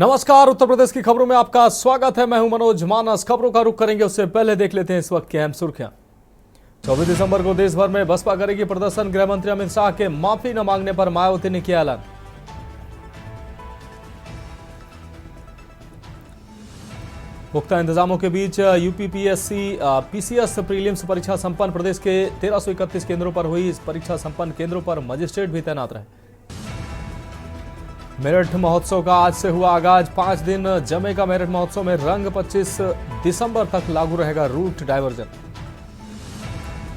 नमस्कार, उत्तर प्रदेश की खबरों में आपका स्वागत है। मैं हूं मनोज मानस। खबरों का रुख करेंगे उससे पहले देख लेते हैं इस वक्त की अहम सुर्खियां। 24 दिसंबर को देश भर में बसपा करेगी प्रदर्शन। गृह मंत्री अमित शाह के माफी न मांगने पर मायावती ने किया ऐलान। पुख्ता इंतजामों के बीच यूपीपीएससी पीसीएस प्रीलिम्स परीक्षा संपन्न। प्रदेश के 1331 केंद्रों पर हुई इस परीक्षा संपन्न। केंद्रों पर मजिस्ट्रेट भी तैनात रहे। मेरठ महोत्सव का आज से हुआ आगाज। 5 दिन जमेगा मेरठ महोत्सव में रंग। 25 दिसंबर तक लागू रहेगा रूट डायवर्जन।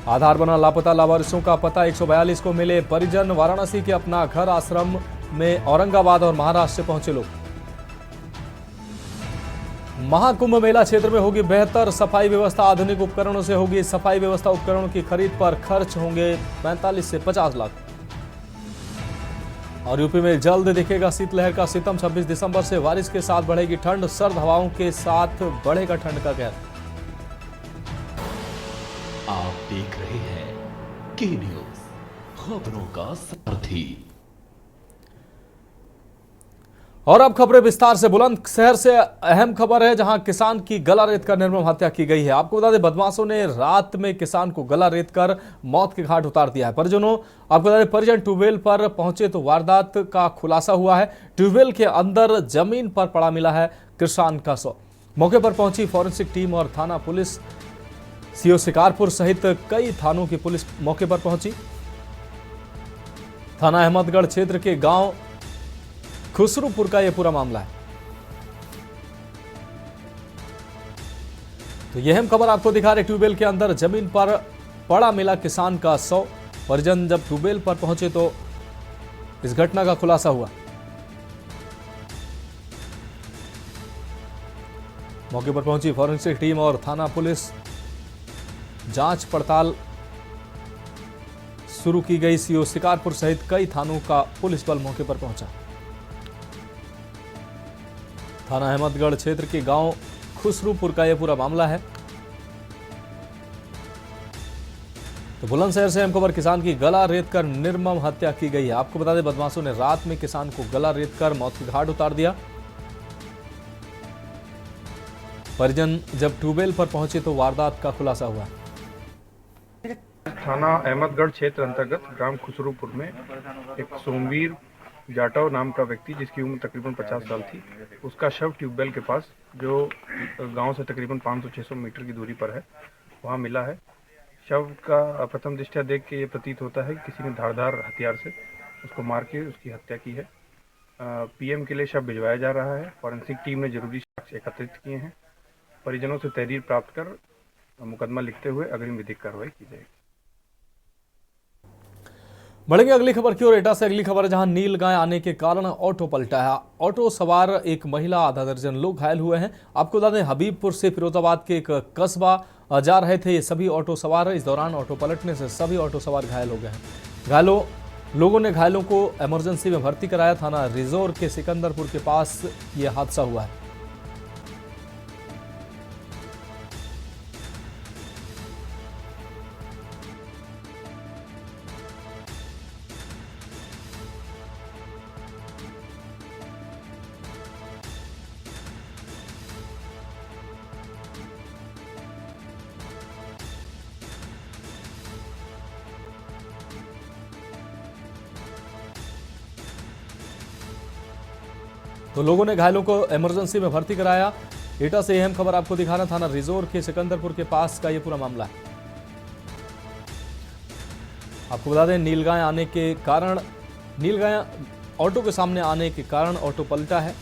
आधार बना लापता लावारिसों का पता। 142 को मिले परिजन। वाराणसी के अपना घर आश्रम में औरंगाबाद और महाराष्ट्र से पहुंचे लोग। महाकुंभ मेला क्षेत्र में होगी बेहतर सफाई व्यवस्था। आधुनिक उपकरणों से होगी सफाई व्यवस्था। उपकरणों की खरीद पर खर्च होंगे 45 से 50 लाख। और यूपी में जल्द दिखेगा शीतलहर का सितम। 26 दिसंबर से बारिश के साथ बढ़ेगी ठंड। सर्द हवाओं के साथ बढ़ेगा ठंड का कहर। आप देख रहे हैं के न्यूज, खबरों का सारथी। और अब खबरें विस्तार से। बुलंदशहर से अहम खबर है, जहां किसान की गला रेत कर निर्मम हत्या की गई है। आपको बता दें, बदमाशों ने रात में किसान को गला रेत कर मौत के घाट उतार दिया है। आपको बता दें, परिजन ट्यूबवेल पर पहुंचे तो वारदात का खुलासा हुआ है। ट्यूबवेल के अंदर जमीन पर पड़ा मिला है किसान का शव। मौके पर पहुंची फॉरेंसिक टीम और थाना पुलिस। सीओ शिकारपुर सहित कई थानों की पुलिस मौके पर पहुंची। थाना अहमदगढ़ क्षेत्र के गांव खुसरूपुर का यह पूरा मामला है। तो यह अहम खबर आपको दिखा रहे। ट्यूबवेल के अंदर जमीन पर पड़ा मिला किसान का शव। परिजन जब ट्यूबवेल पर पहुंचे तो इस घटना का खुलासा हुआ। मौके पर पहुंची फॉरेंसिक टीम और थाना पुलिस। जांच पड़ताल शुरू की गई। सीओ शिकारपुर सहित कई थानों का पुलिस बल मौके पर पहुंचा। थाना अहमदगढ़ क्षेत्र के गांव खुसरूपुर का यह पूरा मामला है। तो बुलंदशहर से अहम खबर, किसान की गला रेत कर निर्मम हत्या की गई है। आपको बता दें, बदमाशों ने रात में किसान को गला रेत कर मौत के घाट उतार दिया। परिजन जब ट्यूबवेल पर पहुंचे तो वारदात का खुलासा हुआ। थाना अहमदगढ़ क्षेत्र अंतर्गत ग्राम खुसरूपुर में एक सोमवीर जाटव नाम का व्यक्ति, जिसकी उम्र तकरीबन 50 साल थी, उसका शव ट्यूबवेल के पास, जो गांव से तकरीबन 500-600 मीटर की दूरी पर है, वहां मिला है। शव का प्रथम दृष्टया देख के ये प्रतीत होता है कि किसी ने धारदार हथियार से उसको मार के उसकी हत्या की है। पीएम के लिए शव भिजवाया जा रहा है। फॉरेंसिक टीम ने जरूरी साक्ष्य एकत्रित किए हैं। परिजनों से तहरीर प्राप्त कर मुकदमा लिखते हुए अग्रिम विधिक कार्रवाई की जाएगी। बढ़ेंगे अगली खबर की ओर। एटा से अगली खबर है, जहां नील गाय आने के कारण ऑटो पलटा है। ऑटो सवार एक महिला, आधा दर्जन लोग घायल हुए हैं। आपको बता दें, हबीबपुर से फिरोजाबाद के एक कस्बा जा रहे थे ये सभी ऑटो सवार। इस दौरान ऑटो पलटने से सभी ऑटो सवार घायल हो गए हैं। लोगों ने घायलों को इमरजेंसी में भर्ती कराया। थाना रिजोर के सिकंदरपुर के पास यह हादसा हुआ है। तो लोगों ने घायलों को इमरजेंसी में भर्ती कराया। एटा से अहम खबर आपको दिखाना, थाना रिजोर के सिकंदरपुर के पास का ये पूरा मामला है। आपको बता दें, नीलगाय ऑटो के सामने आने के कारण ऑटो पलटा है।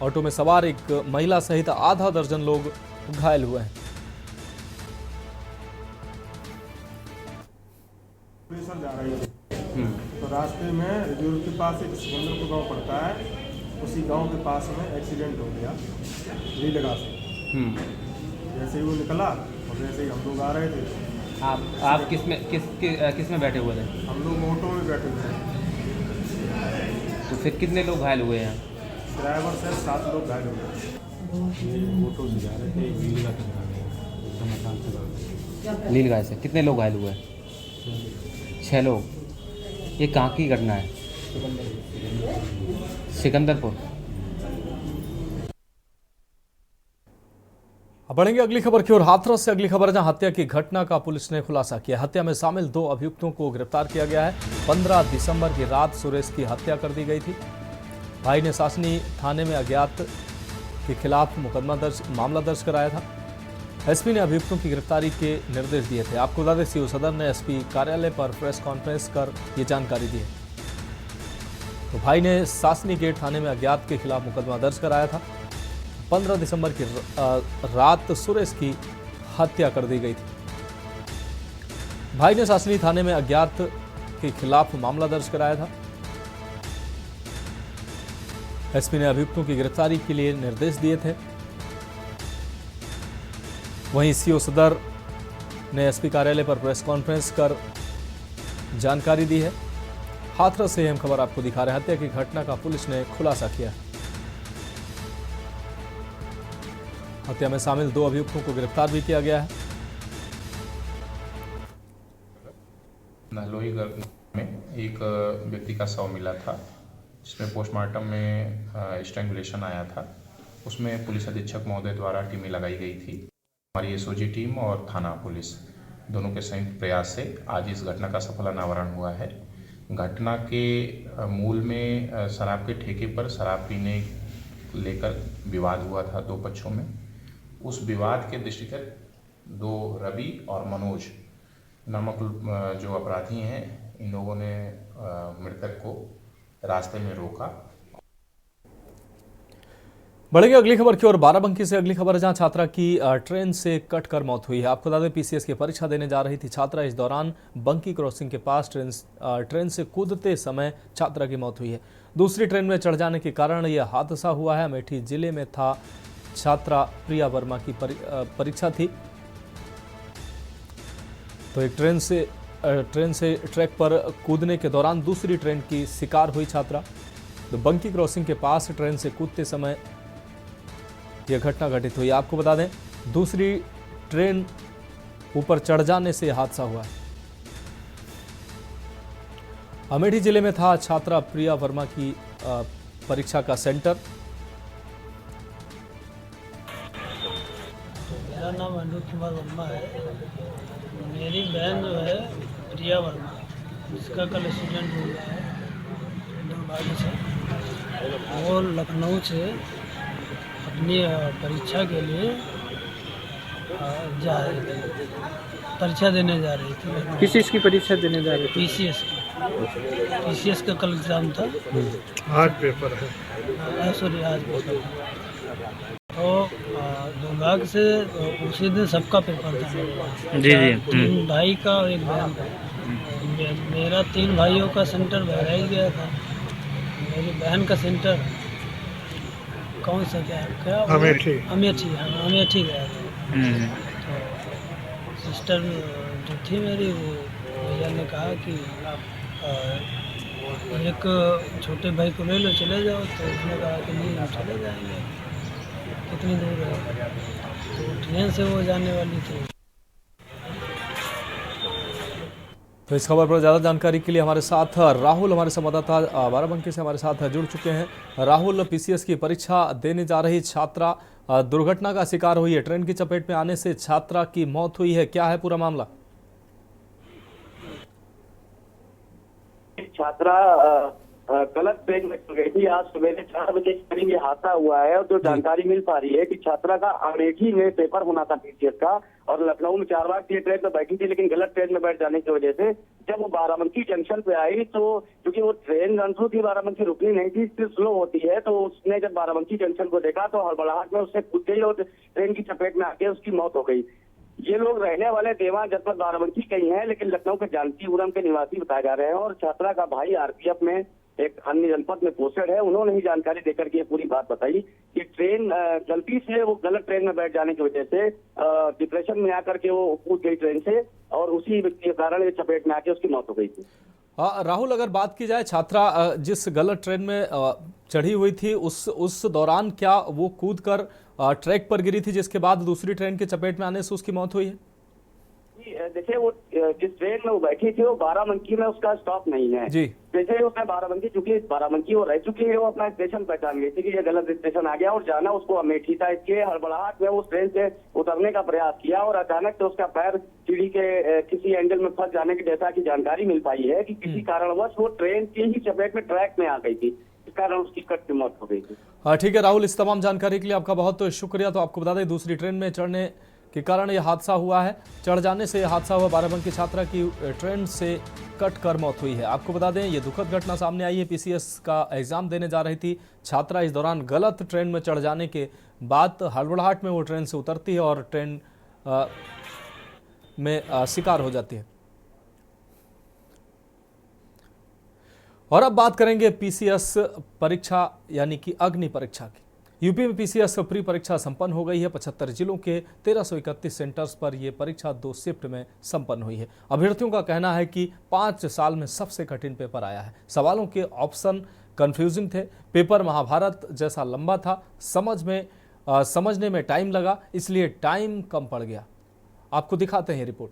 ऑटो में सवार एक महिला सहित आधा दर्जन लोग घायल हुए हैं। जा रही है तो रास्ते में रिजोर के पास एक सिकंदरपुर गांव पड़ता है। उसी गांव के पास में एक्सीडेंट हो गया नीलगाय से। जैसे ही वो निकला और जैसे ही हम लोग आ रहे थे। आप किस में बैठे हुए थे? हम लोग ऑटो में बैठे हुए हैं। तो फिर कितने लोग घायल हुए हैं? ड्राइवर से 7 लोग घायल हुए। ऑटो से जा रहे थे, नीलगाय से कितने लोग घायल हुए? 6 लोग। ये कहाँ की घटना है? सिकंदरपुर। अब बढ़ेंगे अगली खबर की ओर। हाथरस से अगली खबर, जहां हत्या की घटना का पुलिस ने खुलासा किया। हत्या में शामिल 2 अभियुक्तों को गिरफ्तार किया गया है। 15 दिसंबर की रात सुरेश की हत्या कर दी गई थी। भाई ने सासनी थाने में अज्ञात के खिलाफ मामला दर्ज कराया था। एसपी ने अभियुक्तों की गिरफ्तारी के निर्देश दिए थे। आपको बता दें, सीओ सदर ने एसपी कार्यालय पर प्रेस कॉन्फ्रेंस कर ये जानकारी दी है। तो भाई ने सासनी गेट थाने में अज्ञात के खिलाफ मुकदमा दर्ज कराया था। 15 दिसंबर की रात सुरेश की हत्या कर दी गई थी। भाई ने सासनी थाने में अज्ञात के खिलाफ मामला दर्ज कराया था। एसपी ने अभियुक्तों की गिरफ्तारी के लिए निर्देश दिए थे। वहीं सीओ सदर ने एसपी कार्यालय पर प्रेस कॉन्फ्रेंस कर जानकारी दी है। हाथरस से अहम खबर आपको दिखा रहे हैं। हत्या की घटना का पुलिस ने खुलासा किया। हत्या में शामिल 2 अभियुक्तों को गिरफ्तार भी किया गया है। नहलोई में एक व्यक्ति का शव मिला था, जिसमें पोस्टमार्टम में स्ट्रैंगुलेशन आया था। उसमें पुलिस अधीक्षक महोदय द्वारा टीमें लगाई गई थी। हमारी एसओजी टीम और थाना पुलिस दोनों के संयुक्त प्रयास से आज इस घटना का सफल अनावरण हुआ है। घटना के मूल में शराब के ठेके पर शराब पीने लेकर विवाद हुआ था 2 पक्षों में। उस विवाद के दृष्टिगत 2 रवि और मनोज नामक जो अपराधी हैं, इन लोगों ने मृतक को रास्ते में रोका। बढ़ेंगे अगली खबर की ओर। बाराबंकी से अगली खबर, जहां छात्रा की ट्रेन से कटकर मौत हुई है। आपको बता दें, पीसीएस की परीक्षा देने जा रही थी छात्रा। इस दौरान बंकी क्रॉसिंग के पास ट्रेन से कूदते समय छात्रा की मौत हुई है। दूसरी ट्रेन में चढ़ जाने के कारण यह हादसा हुआ है। अमेठी जिले में था। छात्रा प्रिया वर्मा की परीक्षा थी। तो एक ट्रेन से ट्रैक पर कूदने के दौरान दूसरी ट्रेन की शिकार हुई छात्रा। तो बंकी क्रॉसिंग के पास ट्रेन से कूदते समय यह घटना घटित हुई। आपको बता दें, दूसरी ट्रेन ऊपर चढ़ जाने से हादसा हुआ है। अमेठी जिले में था छात्रा प्रिया वर्मा की परीक्षा का सेंटर। मेरा नाम अनूप कुमार वर्मा है। मेरी बहन जो है प्रिया वर्मा, जिसका कल एक्सीडेंट हुआ है दुर्भाग्य से। वो लखनऊ से अपनी परीक्षा के लिए जा रही थी, परीक्षा देने जा रही थी। किस चीज़ की परीक्षा देने जा रही थी? पीसीएस की। पीसीएस का कल एग्ज़ाम था। आज पेपर है। सॉरी, आज पेपर था। तो दुर्भाग्य से उसी दिन सबका पेपर था। जी। 3 भाई का और 1 बहन का। मेरा 3 भाइयों का सेंटर बहराइच गया था। मेरी बहन का सेंटर कौन सा क्या अमेठी। अमेठी गया था। तो सिस्टर जो थी मेरी, वो भैया ने कहा कि एक छोटे भाई को ले लो, चले जाओ। तो उसने कहा कि नहीं, हम चले जाएंगे। कितनी दूर है? तो ट्रेन से वो जाने वाली थी। तो इस खबर पर ज़्यादा जानकारी के लिए हमारे साथ राहुल, हमारे संवाददाता बाराबंकी से हमारे साथ जुड़ चुके हैं। राहुल, पीसीएस की परीक्षा देने जा रही छात्रा दुर्घटना का शिकार हुई है। ट्रेन की चपेट में आने से छात्रा की मौत हुई है। क्या है पूरा मामला? छात्रा गलत ट्रेन में चल गई थी। आज सवेरे 4 बजे के करीब ये हादसा हुआ है। और जो जानकारी मिल पा रही है कि छात्रा का अमेठी में पेपर होना था पीसीएस का, और लखनऊ में 4 बार की ट्रेन में बैठी थी, लेकिन गलत ट्रेन में बैठ जाने की वजह से जब वो बाराबंकी जंक्शन पे आई, तो क्योंकि वो ट्रेन रनथ्रू थी, बाराबंकी रुकनी नहीं थी, सिर्फ स्लो होती है, तो उसने जब बाराबंकी जंक्शन को देखा तो हड़बड़ाहट में उससे कूद गई और ट्रेन की चपेट में आके उसकी मौत हो गई। ये लोग रहने वाले देवा जनपद बाराबंकी के ही हैं, लेकिन लखनऊ के जानकीपुरम के निवासी बताए जा रहे हैं। और छात्रा का भाई आरपीएफ में एक अन्य जनपद में पोस्टेड है। उन्होंने ही जानकारी देकर के पूरी बात बताई कि ट्रेन गलती से वो गलत ट्रेन में बैठ जाने की वजह से डिप्रेशन में आकर के वो कूद गई ट्रेन से, और उसी के कारण ये चपेट में आके उसकी मौत हो गई थी। राहुल, अगर बात की जाए छात्रा जिस गलत ट्रेन में चढ़ी हुई थी, उस दौरान क्या वो कूद कर ट्रैक पर गिरी थी, जिसके बाद दूसरी ट्रेन की चपेट में आने से उसकी मौत हुई है? देखिए वो जिस ट्रेन में वो बैठी थी वो बाराबंकी में उसका स्टॉप नहीं है जी। जैसे उसने बाराबंकी, चूंकि बाराबंकी वो रह चुकी है, वो अपना स्टेशन पहचान गई थी कि ये गलत स्टेशन आ गया और जाना उसको अमेठी था। इसके हड़बड़ाहट में वो ट्रेन से उतरने का प्रयास किया और अचानक से उसका पैर सीढ़ी के किसी एंगल में फंस जाने की जैसा की जानकारी मिल पाई है कि किसी कारणवश वो ट्रेन की ही चपेट में ट्रैक में आ गई थी, इस कारण उसकी कट मौत हो गई थी। ठीक है राहुल, इस तमाम जानकारी के लिए आपका बहुत शुक्रिया। तो आपको बता दें दूसरी ट्रेन में चढ़ने के कारण यह हादसा हुआ है। चढ़ जाने से यह हादसा हुआ। बाराबंकी छात्रा की ट्रेन से कट कर मौत हुई है। आपको बता दें ये दुखद घटना सामने आई है। पीसीएस का एग्जाम देने जा रही थी छात्रा, इस दौरान गलत ट्रेन में चढ़ जाने के बाद हड़बड़ाहट में वो ट्रेन से उतरती है और ट्रेन में शिकार हो जाती है। और अब बात करेंगे पीसीएस परीक्षा यानी कि अग्नि परीक्षा की। यूपी में पीसीएस प्री परीक्षा संपन्न हो गई है। 75 जिलों के 1331 सेंटर्स पर यह परीक्षा 2 शिफ्ट में संपन्न हुई है। अभ्यर्थियों का कहना है कि 5 साल में सबसे कठिन पेपर आया है। सवालों के ऑप्शन कंफ्यूजिंग थे। पेपर महाभारत जैसा लंबा था। समझने में टाइम लगा, इसलिए टाइम कम पड़ गया। आपको दिखाते हैं रिपोर्ट।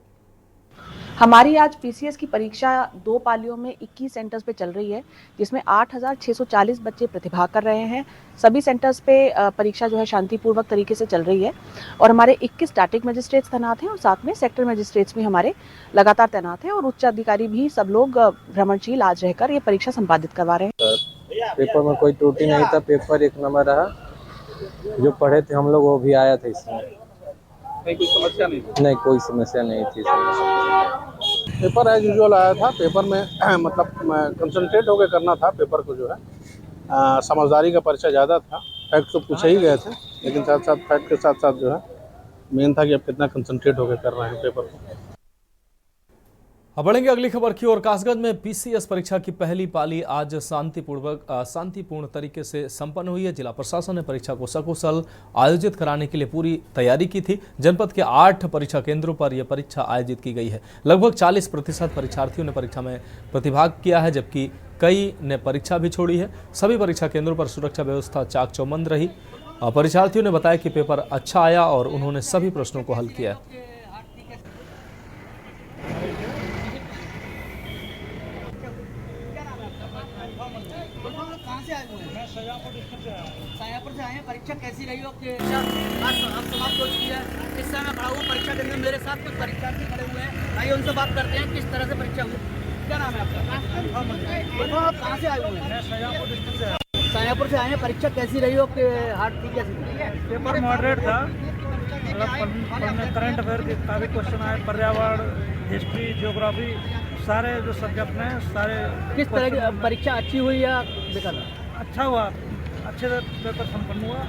हमारी आज पीसीएस की परीक्षा 2 पालियों में 21 सेंटर्स पे चल रही है, जिसमें 8,640 बच्चे प्रतिभाग कर रहे हैं। सभी सेंटर्स पे परीक्षा जो है शांतिपूर्वक तरीके से चल रही है और हमारे 21 स्टैटिक मजिस्ट्रेट्स तैनात हैं और साथ में सेक्टर मजिस्ट्रेट्स भी हमारे लगातार तैनात हैं और उच्च अधिकारी भी सब लोग भ्रमणशील आज रहकर ये परीक्षा संपादित करवा रहे हैं। पेपर में कोई त्रुटि नहीं था, पेपर 1 नंबर रहा। जो पढ़े थे हम लोग वो भी आया था इसमें। कोई समस्या नहीं थी? नहीं, कोई समस्या नहीं थी। पेपर एज यूजुअल आया था। पेपर में मतलब कंसंट्रेट होकर करना था। पेपर को जो है समझदारी का परिचय ज़्यादा था। फैक्ट तो पूछे ही गए थे, लेकिन साथ साथ फैक्ट के साथ साथ जो है मेन था कि आप कितना कंसंट्रेट होकर कर रहे हैं पेपर को। अब बढ़ेंगे अगली खबर की ओर। कासगंज में पीसीएस परीक्षा की पहली पाली आज शांतिपूर्ण तरीके से संपन्न हुई है। जिला प्रशासन ने परीक्षा को सकुशल आयोजित कराने के लिए पूरी तैयारी की थी। जनपद के 8 परीक्षा केंद्रों पर यह परीक्षा आयोजित की गई है। लगभग 40% परीक्षार्थियों ने परीक्षा में प्रतिभाग किया है, जबकि कई ने परीक्षा भी छोड़ी है। सभी परीक्षा केंद्रों पर सुरक्षा व्यवस्था चाक चौबंद रही। परीक्षार्थियों ने बताया कि पेपर अच्छा आया और उन्होंने सभी प्रश्नों को हल किया। सायापुर से आए हैं। परीक्षा कैसी रही हो? आप समाप्त हो चुकी है। इस समय खड़ा हुआ परीक्षा केंद्र, मेरे साथ कुछ परीक्षार्थी खड़े हुए हैं। आइए उनसे बात करते हैं किस तरह से परीक्षा हुई। क्या नाम है आपका? आप कहाँ से आए हुए हैं? सायापुर से आए हैं। परीक्षा कैसी रही हो? हार्ड थी कैसी? पेपर मॉडरेट था। मतलब करंट अफेयर के काफ़ी क्वेश्चन आए, पर्यावरण, हिस्ट्री, ज्योग्राफी, सारे जो सब्जेक्ट हैं सारे। किस तरह की परीक्षा अच्छी हुई या बेकार? अच्छा हुआ, अच्छे से पेपर संपन्न हुआ।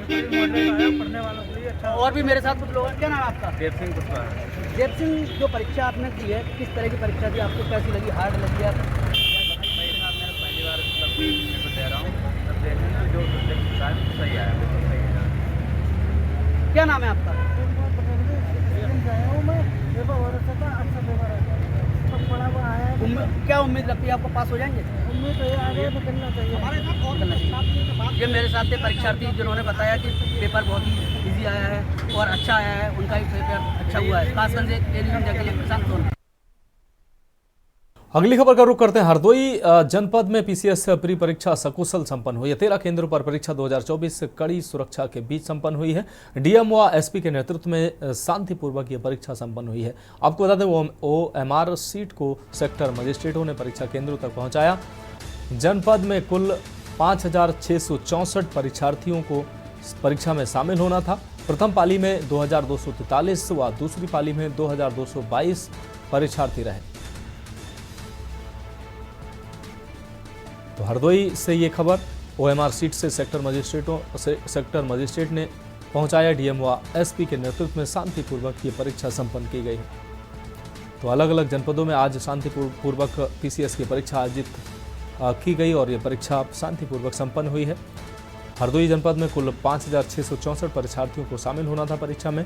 पढ़ने वालों के लिए अच्छा। और भी मेरे साथ कुछ लोग हैं। क्या नाम है आपका? देव सिंह गुप्ता। देव सिंह, जो परीक्षा आपने दी है किस तरह की परीक्षा थी? आपको कैसी लगी? हार्ड लगी? आप पहली बार दे रहा हूँ, जो सही आया। क्या नाम है आपका? क्या उम्मीद लगती है आपको पास हो जाएंगे? उम्मीद है आगे तो करना चाहिए। ये मेरे साथ थे परीक्षार्थी जिन्होंने बताया कि पेपर बहुत ही इजी आया है और अच्छा आया है। उनका ही पेपर अच्छा हुआ है। कासगंज से टेलीविजन के लिए प्रशांत सोनी। अगली खबर का रुख करते हैं। हरदोई जनपद में पीसीएस प्री परीक्षा सकुशल संपन्न हुई है। 13 केंद्रों पर परीक्षा 2024 कड़ी सुरक्षा के बीच संपन्न हुई है। डीएम व एसपी के नेतृत्व में शांतिपूर्वक यह परीक्षा संपन्न हुई है। आपको बता दें ओएमआर सीट को सेक्टर मजिस्ट्रेटों ने परीक्षा केंद्रों तक पहुंचाया। जनपद में कुल 5,664 परीक्षार्थियों को परीक्षा में शामिल होना था। प्रथम पाली में 2,243 व दूसरी पाली में 2,222 परीक्षार्थी रहे। तो हरदोई से ये खबर ओएमआर सीट से सेक्टर मजिस्ट्रेट ने पहुंचाया। डीएम व एसपी के नेतृत्व में शांतिपूर्वक ये परीक्षा संपन्न की गई है। तो अलग अलग जनपदों में आज शांतिपूर्वक पीसीएस की परीक्षा आयोजित की गई और ये परीक्षा शांतिपूर्वक संपन्न हुई है। हरदोई जनपद में कुल 5,664 परीक्षार्थियों को शामिल होना था परीक्षा में।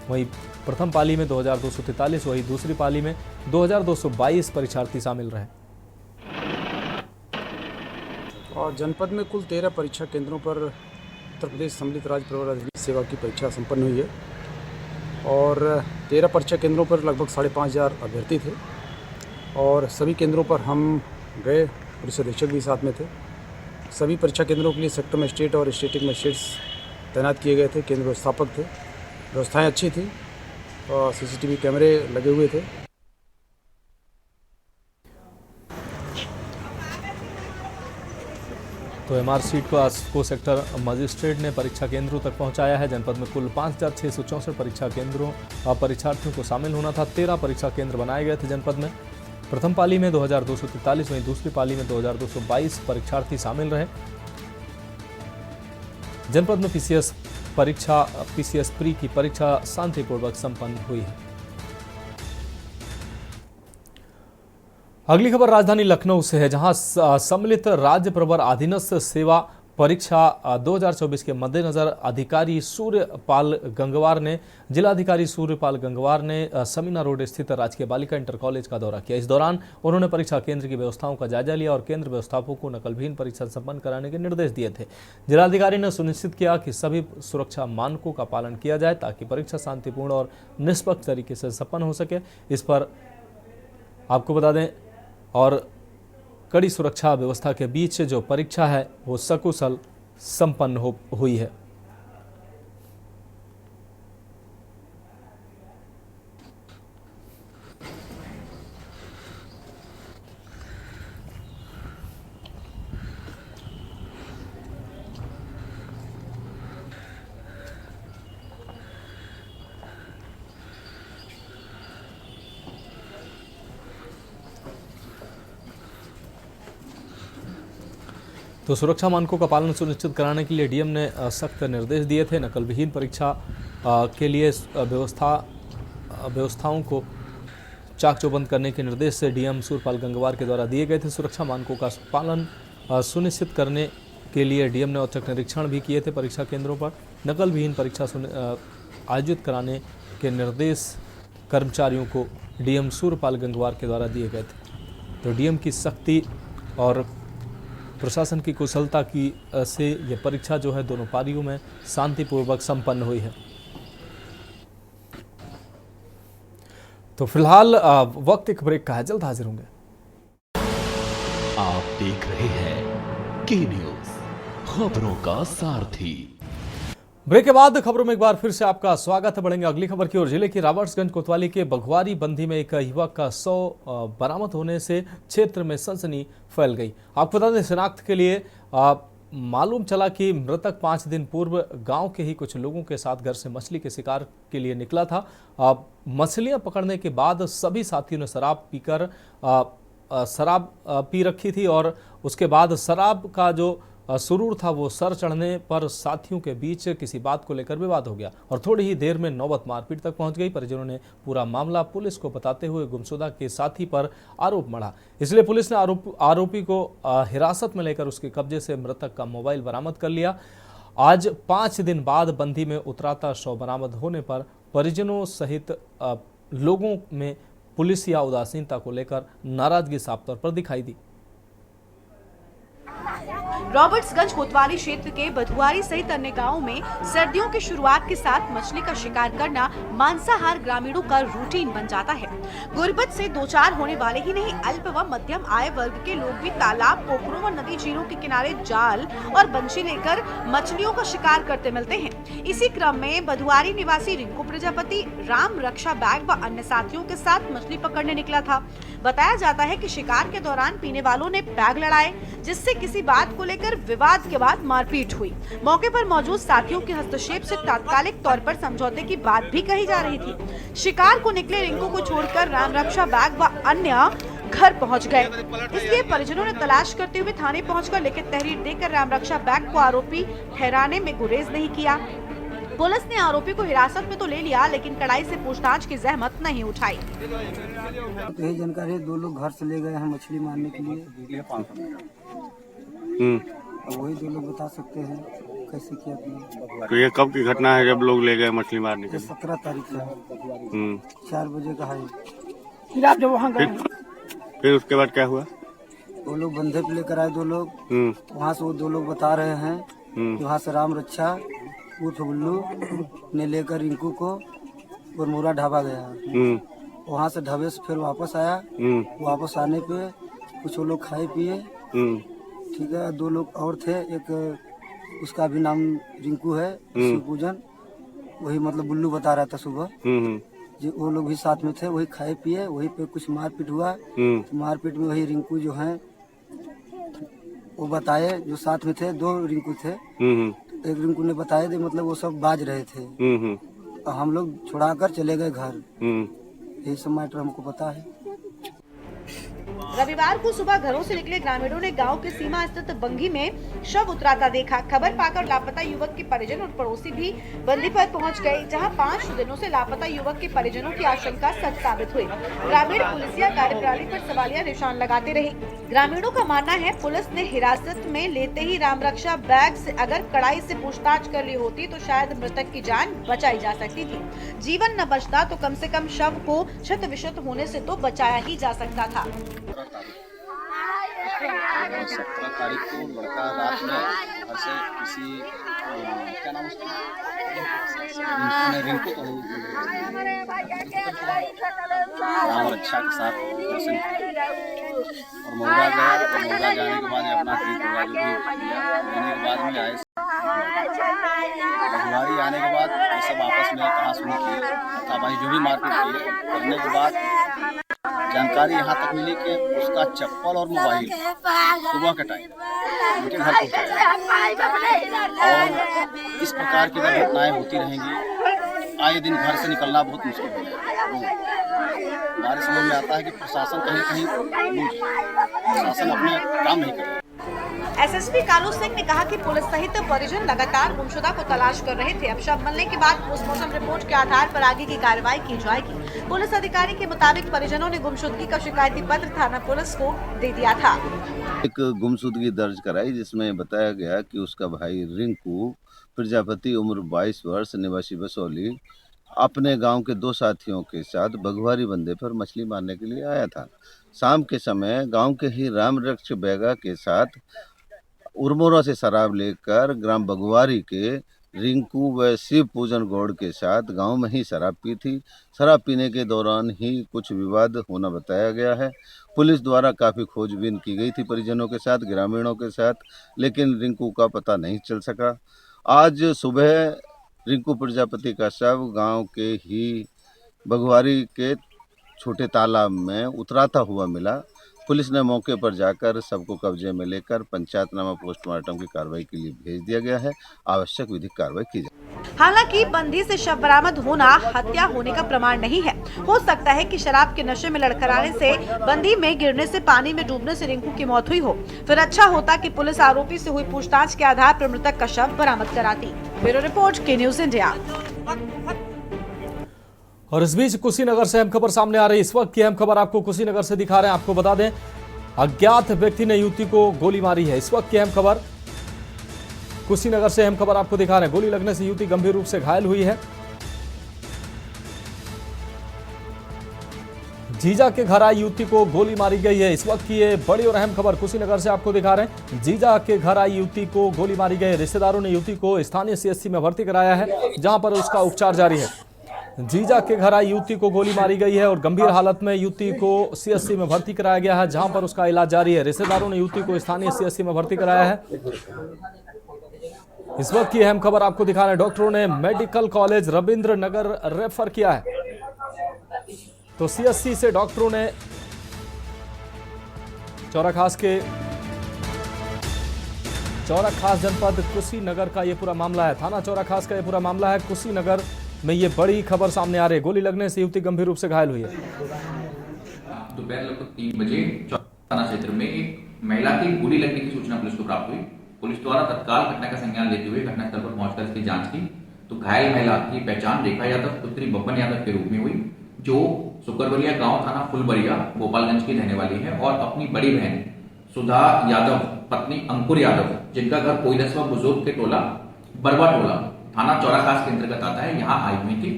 वहीं प्रथम पाली में 2,243, वहीं दूसरी पाली में 2,222 परीक्षार्थी शामिल रहे। और जनपद में कुल 13 परीक्षा केंद्रों पर उत्तर प्रदेश सम्मिलित राज्य प्रवर अधिकारी सेवा की परीक्षा संपन्न हुई है। और 13 परीक्षा केंद्रों पर लगभग 5,500 अभ्यर्थी थे और सभी केंद्रों पर हम गए, पुलिस अधीक्षक भी साथ में थे। सभी परीक्षा केंद्रों के लिए सेक्टर मजिस्ट्रेट और स्टेटिक मजिस्ट्रेट्स तैनात किए गए थे, केंद्र व्यवस्थापक थे, व्यवस्थाएं अच्छी थी और सीसीटीवी कैमरे लगे हुए थे। तो एमआर सीट को सेक्टर मजिस्ट्रेट ने परीक्षा केंद्रों तक पहुंचाया है। जनपद में कुल 5,664 परीक्षा केंद्रों परीक्षार्थियों को शामिल होना था। 13 परीक्षा केंद्र बनाए गए थे जनपद में। प्रथम पाली में 2,243, वहीं दूसरी पाली में 2,222 परीक्षार्थी शामिल रहे। जनपद में पीसीएस प्री की परीक्षा शांतिपूर्वक संपन्न हुई है। अगली खबर राजधानी लखनऊ से है, जहां सम्मिलित राज्य प्रवर अधीनस्थ सेवा परीक्षा 2024 के मद्देनजर अधिकारी सूर्यपाल गंगवार ने समीना रोड स्थित राजकीय बालिका इंटर कॉलेज का दौरा किया। इस दौरान उन्होंने परीक्षा केंद्र की व्यवस्थाओं का जायजा लिया और केंद्र व्यवस्थापकों को नकलविहीन परीक्षा संपन्न कराने के निर्देश दिए थे। जिलाधिकारी ने सुनिश्चित किया कि सभी सुरक्षा मानकों का पालन किया जाए ताकि परीक्षा शांतिपूर्ण और निष्पक्ष तरीके से संपन्न हो सके। इस पर आपको बता दें, और कड़ी सुरक्षा व्यवस्था के बीच जो परीक्षा है वो सकुशल संपन्न हुई है। तो सुरक्षा मानकों का पालन सुनिश्चित कराने के लिए डीएम ने सख्त निर्देश दिए थे। नकलविहीन परीक्षा के लिए व्यवस्थाओं को चाक चौबंद करने के निर्देश से डीएम सूर्यपाल गंगवार के द्वारा दिए गए थे। सुरक्षा मानकों का पालन सुनिश्चित करने के लिए डीएम ने औचक निरीक्षण भी किए थे। परीक्षा केंद्रों पर नकलविहीन परीक्षा आयोजित कराने के निर्देश कर्मचारियों को डीएम सूर्यपाल गंगवार के द्वारा दिए गए थे। तो डीएम की सख्ती और प्रशासन की कुशलता से यह परीक्षा जो है दोनों पारियों में शांतिपूर्वक संपन्न हुई है। तो फिलहाल वक्त एक ब्रेक का है, जल्द हाजिर होंगे। आप देख रहे हैं के न्यूज, खबरों का सारथी। ब्रेक के बाद खबरों में एक बार फिर से आपका स्वागत है। बढ़ेंगे अगली खबर की ओर। जिले की राबर्ट्सगंज कोतवाली के बघवारी बंधी में एक युवक का 100 बरामद होने से क्षेत्र में सनसनी फैल गई। आपको बता दें, शिनाख्त के लिए मालूम चला कि मृतक 5 दिन पूर्व गांव के ही कुछ लोगों के साथ घर से मछली के शिकार के लिए निकला था। मछलियां पकड़ने के बाद सभी साथियों ने शराब पी रखी थी और उसके बाद शराब का जो सुरूर था वो सर चढ़ने पर साथियों के बीच किसी बात को लेकर विवाद हो गया और थोड़ी ही देर में नौबत मारपीट तक पहुंच गई। परिजनों ने पूरा मामला पुलिस को बताते हुए गुमशुदा के साथी पर आरोप मढ़ा। इसलिए पुलिस ने आरोपी को हिरासत में लेकर उसके कब्जे से मृतक का मोबाइल बरामद कर लिया। आज 5 दिन बाद बंधी में उतराता शव बरामद होने पर परिजनों सहित लोगों में पुलिस या उदासीनता को लेकर नाराजगी साफ तौर पर दिखाई दी। रॉबर्ट्सगंज कोतवाली क्षेत्र के बधुआरी सहित अन्य गांवों में सर्दियों की शुरुआत के साथ मछली का शिकार करना मांसाहार ग्रामीणों का रूटीन बन जाता है। गुर्बत से दो चार होने वाले ही नहीं, अल्प व मध्यम आय वर्ग के लोग भी तालाब, पोखरों व नदी झीलों के किनारे जाल और बंशी लेकर मछलियों का शिकार करते मिलते हैं। इसी क्रम में बधुआरी निवासी रिंकू प्रजापति राम रक्षा बैग व अन्य साथियों के साथ मछली पकड़ने निकला था। बताया जाता है कि शिकार के दौरान पीने वालों ने बैग लड़ाए, जिससे किसी बात को लेकर विवाद के बाद मारपीट हुई। मौके पर मौजूद साथियों के हस्तक्षेप से तात्कालिक तौर पर समझौते की बात भी कही जा रही थी। शिकार को निकले रिंकू को छोड़कर राम रक्षा बैग व अन्य घर पहुंच गए। इसलिए परिजनों ने तलाश करते हुए थाने पहुंचकर लिखित तहरीर देकर राम रक्षा बैग को आरोपी ठहराने में गुरेज नहीं किया। पुलिस ने आरोपी को हिरासत में तो ले लिया, लेकिन कड़ाई से पूछताछ की जहमत नहीं उठाई। यही जानकारी, 2 लोग घर से ले गए हैं मछली मारने के लिए। वही 2 लोग बता सकते हैं कैसे किया। तो ये कब की घटना है जब लोग ले गए मछली मारने के लिए? 17 तारीख से 4 बजे का है। फिर आप जब वहाँ गए, फिर उसके बाद क्या हुआ? वो लोग बंधे पे लेकर आए 2 लोग। वहाँ से वो 2 लोग बता रहे हैं, वहाँ से राम रक्षा उर्फ गुल्लू ने लेकर रिंकू को उरमोरा ढाबा गया। वहाँ से ढाबे से फिर वापस आया। वापस आने पे कुछ लोग खाए पिए। ठीक है, 2 लोग और थे, एक उसका भी नाम रिंकू है, शिव पूजन, वही मतलब बुल्लू बता रहा था सुबह जी। वो लोग भी साथ में थे, वही खाए पिए, वही पे कुछ मारपीट हुआ। तो मारपीट में वही रिंकू जो है वो बताए, जो साथ में थे 2 रिंकू थे। एक रिंकू ने बताए थे, मतलब वो सब बाज रहे थे। और हम लोग छुड़ाकर चले गए घर। यही सब मैटर हमको पता है। रविवार को सुबह घरों से निकले ग्रामीणों ने गांव के सीमा स्थित बंगी में शव उतराता देखा। खबर पाकर लापता युवक के परिजन और पड़ोसी भी बंदी पर पहुंच गए, जहां 5 दिनों से लापता युवक के परिजनों की आशंका सच साबित हुई। ग्रामीण पुलिसिया कार्यप्रणाली पर सवालिया निशान लगाते रहे। ग्रामीणों का मानना है, पुलिस ने हिरासत में लेते ही राम रक्षा बैग से अगर कड़ाई से पूछताछ कर ली होती तो शायद मृतक की जान बचाई जा सकती थी। जीवन न बचता तो कम से कम शव को क्षत विक्षत होने से तो बचाया ही जा सकता था। 17 तारीख को लड़का रात में घर से किसी क्या नाम उसका रिंकू को राम रक्षा के साथ दर्शन और मोरा गया। और मोरा जाने के बाद अपना लेने के बाद में आए बुधवारी आने के बाद ये सब आपस में कहा सुनी किए, हाथापाई जो भी मारपीट किए। करने के बाद जानकारी यहाँ तक मिली कि उसका चप्पल और मोबाइल सुबह के टाइम उनके घर पहुँचाया। और इस प्रकार की घटनाएं होती रहेंगी। आए दिन घर से निकलना बहुत मुश्किल हो जाएगा। हमारे समझ में आता है कि प्रशासन कहीं प्रशासन अपने काम नहीं कर रहा। एसएसपी कालू सिंह ने कहा कि पुलिस सहित परिजन लगातार गुमशुदा को तलाश कर रहे थे। अब शव मिलने के बाद पोस्टमार्टम रिपोर्ट के आधार पर आगे की कार्रवाई की जाएगी। पुलिस अधिकारी के मुताबिक परिजनों ने गुमशुदगी का शिकायती पत्र थाना पुलिस को दे दिया था। एक गुमशुदगी दर्ज कराई, जिसमें बताया गया कि उसका भाई रिंकू प्रजापति उम्र 22 वर्ष निवासी बसौली अपने गांव के 2 साथियों के साथ बघवारी बंदे पर मछली मारने के लिए आया था। शाम के समय गांव के ही राम रक्ष बैगा के साथ उरमोरा से शराब लेकर ग्राम बघवारी के रिंकू व शिव पूजन गौड़ के साथ गांव में ही शराब पी थी। शराब पीने के दौरान ही कुछ विवाद होना बताया गया है। पुलिस द्वारा काफ़ी खोजबीन की गई थी परिजनों के साथ, ग्रामीणों के साथ, लेकिन रिंकू का पता नहीं चल सका। आज सुबह रिंकू प्रजापति का शव गांव के ही बघवारी के छोटे तालाब में उतराता हुआ मिला। पुलिस ने मौके पर जाकर सबको कब्जे में लेकर पंचायतनामा पोस्टमार्टम की कार्रवाई के लिए भेज दिया गया है। आवश्यक विधिक कार्रवाई की जाए। हालांकि बंदी से शव बरामद होना हत्या होने का प्रमाण नहीं है। हो सकता है कि शराब के नशे में लड़खड़ाने से, बंदी में गिरने से, पानी में डूबने से रिंकू की मौत हुई हो। फिर अच्छा होता कि पुलिस आरोपी से हुई पूछताछ के आधार पर मृतक का शव बरामद कराती। ब्यूरो रिपोर्ट, के न्यूज इंडिया। और इस बीच कुशीनगर से अहम खबर सामने आ रही है। इस वक्त की अहम खबर आपको कुशीनगर से दिखा रहे हैं। आपको बता दें, अज्ञात व्यक्ति ने युवती को गोली मारी है। इस वक्त की अहम खबर कुशीनगर से अहम खबर आपको दिखा रहे हैं। गोली लगने से युवती गंभीर रूप से घायल हुई है। जीजा के घर आई युवती को गोली मारी गई है। इस वक्त की ये बड़ी और अहम खबर कुशीनगर से आपको दिखा रहे हैं। जीजा के घर आई युवती को गोली मारी गई। रिश्तेदारों ने युवती को स्थानीय सीएचसी में भर्ती कराया है, जहां पर उसका उपचार जारी है। जीजा के घर आई युवती को गोली मारी गई है और गंभीर हालत में युवती को सीएचसी में भर्ती कराया गया है, जहां पर उसका इलाज जारी है। रिश्तेदारों ने युवती को स्थानीय सीएचसी में भर्ती कराया है। इस वक्त की अहम खबर आपको दिखा रहे हैं। डॉक्टरों ने मेडिकल कॉलेज रविंद्र नगर रेफर किया है। तो सीएचसी से डॉक्टरों ने चौराखास जनपद कुशीनगर का ये पूरा मामला है। थाना चौराखास का ये पूरा मामला है। कुशीनगर में ये बड़ी खबर सामने आ रही है। गोली लगने से युवती गंभीर रूप से घायल हुई है। दोपहर लगभग 3 बजे थाना क्षेत्र में एक महिला की गोली लगने की सूचना पुलिस को प्राप्त हुई। पुलिस द्वारा तत्काल घटना का संज्ञान लेते हुए घटनास्थल पर पहुंचकर इसकी जांच की तो घायल महिला की पहचान रेखा यादव पुत्री बब्बन यादव के रूप में हुई, जो सुकरवलिया गांव थाना फुलबरिया गोपालगंज की रहने वाली है और अपनी बड़ी बहन सुधा यादव पत्नी अंकुर यादव, जिनका घर कोइलसवा बुजुर्ग के टोला बरवा टोला थाना चौराखास के अंतर्गत आता है, यहाँ आई हुई थी।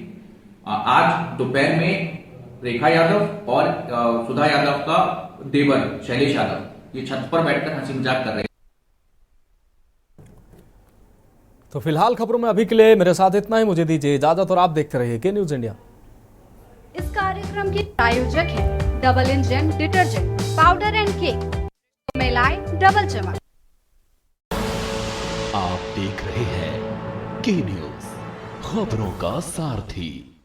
आज दोपहर में रेखा यादव और सुधा यादव का देवर शैलेश यादव ये छत पर बैठकर हंसी मजाक कर रहे हैं। तो फिलहाल खबरों में अभी के लिए मेरे साथ इतना ही। मुझे दीजिए इजाजत और आप देखते रहिए के न्यूज इंडिया। कार्यक्रम के प्रायोजक हैं double engine detergent powder and cake में लाए डबल चमक। आप देख रहे हैं के न्यूज, खबरों का सारथी।